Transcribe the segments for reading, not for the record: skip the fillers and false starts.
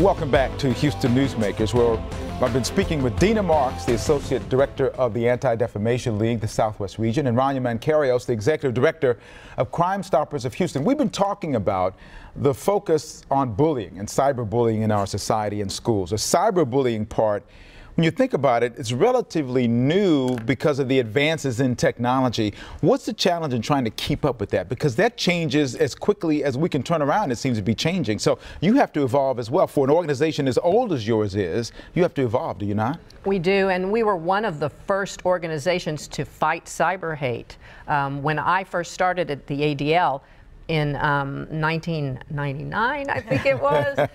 Welcome back to Houston Newsmakers, where I've been speaking with Dina Marks, the Associate Director of the Anti-Defamation League, the Southwest Region, and Rania Mancarios, the Executive Director of Crime Stoppers of Houston. We've been talking about the focus on bullying and cyberbullying in our society and schools. The cyberbullying part, when you think about it, it's relatively new because of the advances in technology. What's the challenge in trying to keep up with that? Because that changes as quickly as we can turn around. It seems to be changing. So you have to evolve as well. For an organization as old as yours is, you have to evolve, do you not? We do, and we were one of the first organizations to fight cyber hate. When I first started at the ADL, in 1999, I think it was,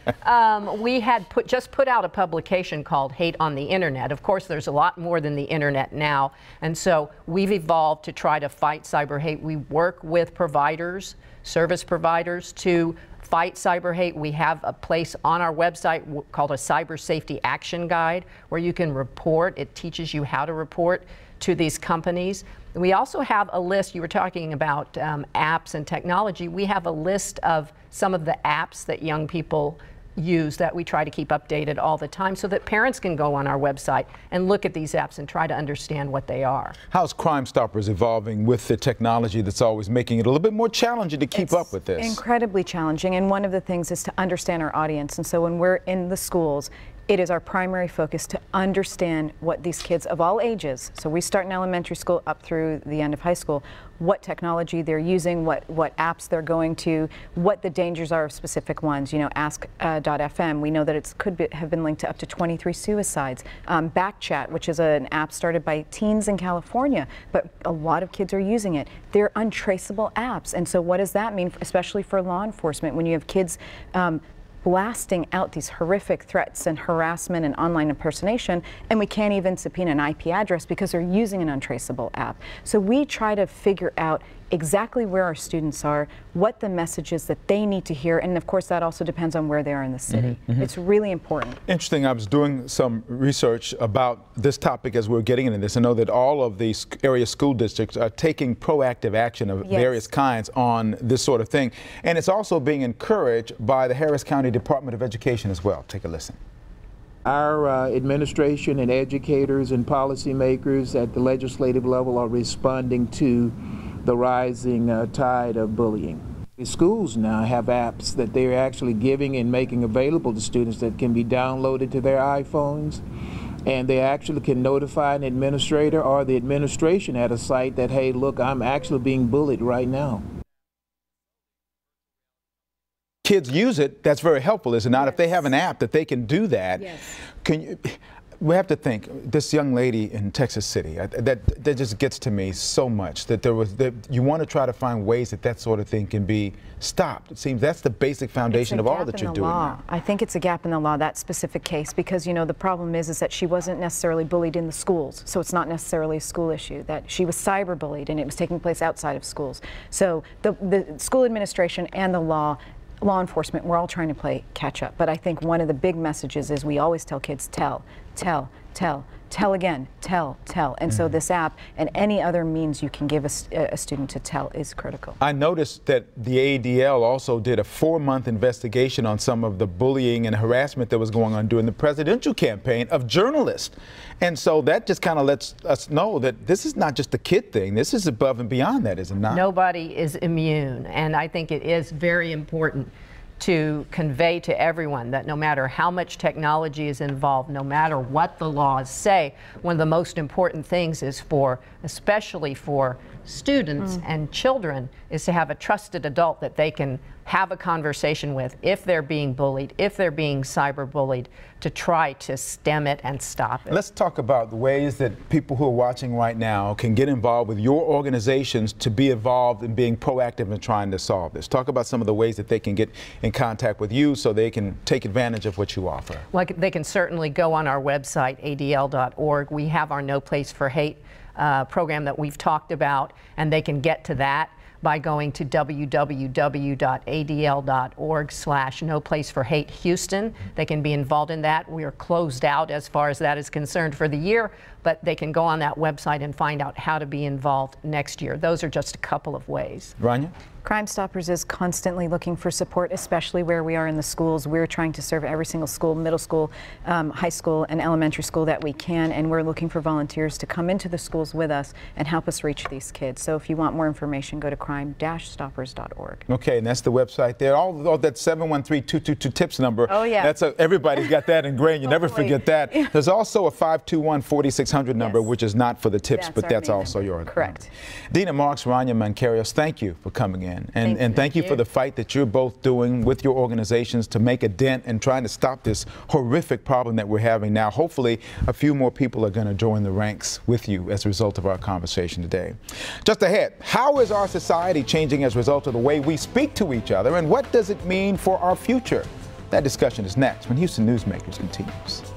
we had just put out a publication called Hate on the Internet. Of course, there's a lot more than the Internet now, and so we've evolved to try to fight cyber hate. We work with providers, service providers, to fight cyber hate. We have a place on our website called a Cyber Safety Action Guide where you can report. It teaches you how to report to these companies. We also have a list. You were talking about apps and technology. We have a list of some of the apps that young people use that we try to keep updated all the time so that parents can go on our website and look at these apps and try to understand what they are. How's Crime Stoppers evolving with the technology that's always making it a little bit more challenging to keep up with this? Incredibly challenging, and one of the things is to understand our audience. And so when we're in the schools, it is our primary focus to understand what these kids of all ages, so we start in elementary school up through the end of high school, what technology they're using, what apps they're going to, what the dangers are of specific ones. You know, Ask.fm, we know that it have been linked to up to 23 suicides. Backchat, which is an app started by teens in California, but a lot of kids are using it. They're untraceable apps, and so what does that mean, especially for law enforcement, when you have kids blasting out these horrific threats and harassment and online impersonation, and we can't even subpoena an IP address because they're using an untraceable app. So we try to figure out exactly where our students are, what the message is that they need to hear, and of course that also depends on where they are in the city. It's really important. Interesting. I was doing some research about this topic as we were getting into this. I know that all of these area school districts are taking proactive action of various kinds on this sort of thing, and it's also being encouraged by the Harris County Department of Education as well. Take a listen. Our administration and educators and policymakers at the legislative level are responding to the rising tide of bullying. The schools now have apps that they're actually giving and making available to students that can be downloaded to their iPhones, and they actually can notify an administrator or the administration at a site that, hey, look, I'm actually being bullied right now. Kids use it, that's very helpful, is it not? If they have an app that they can do that, can you, we have to think, this young lady in Texas City, that just gets to me so much, that you want to try to find ways that that sort of thing can be stopped. It seems that's the basic foundation of all that you're doing now. I think it's a gap in the law, that specific case, because, you know, the problem is that she wasn't necessarily bullied in the schools, so it's not necessarily a school issue. That she was cyberbullied and it was taking place outside of schools. So the school administration and the law enforcement, we're all trying to play catch up. But I think one of the big messages is we always tell kids, tell again, tell. And so this app and any other means you can give a student to tell is critical. I noticed that the ADL also did a 4-month investigation on some of the bullying and harassment that was going on during the presidential campaign of journalists. And so that just kind of lets us know that this is not just a kid thing. This is above and beyond that, is it not? Nobody is immune, and I think it is very important to convey to everyone that no matter how much technology is involved, no matter what the laws say, one of the most important things is especially for students and children, is to have a trusted adult that they can have a conversation with if they're being bullied, if they're being cyberbullied, to try to stem it and stop it. Let's talk about the ways that people who are watching right now can get involved with your organizations to be involved in being proactive in trying to solve this. Talk about some of the ways that they can get in contact with you so they can take advantage of what you offer. Like, they can certainly go on our website, adl.org. We have our No Place for Hate program that we've talked about, and they can get to that by going to www.adl.org/NoPlaceForHateHouston. They can be involved in that. We are closed out as far as that is concerned for the year, but they can go on that website and find out how to be involved next year. Those are just a couple of ways. Rania? Crime Stoppers is constantly looking for support, especially where we are in the schools. We're trying to serve every single school, middle school, high school, and elementary school that we can, and we're looking for volunteers to come into the schools with us and help us reach these kids. So if you want more information, go to crime-stoppers.org. Okay, and that's the website there. All that 713-222-TIPS number. Oh, yeah. That's everybody's got that ingrained. You never forget that. Yeah. There's also a 521-4600 number, yes, which is not for the tips, but that's also yours. Correct. Dina Marks, Rania Mancarios, thank you for coming in. And thank you for the fight that you're both doing with your organizations to make a dent and trying to stop this horrific problem that we're having now. Hopefully, a few more people are going to join the ranks with you as a result of our conversation today. Just ahead, how is our society changing as a result of the way we speak to each other, and what does it mean for our future? That discussion is next when Houston Newsmakers continues.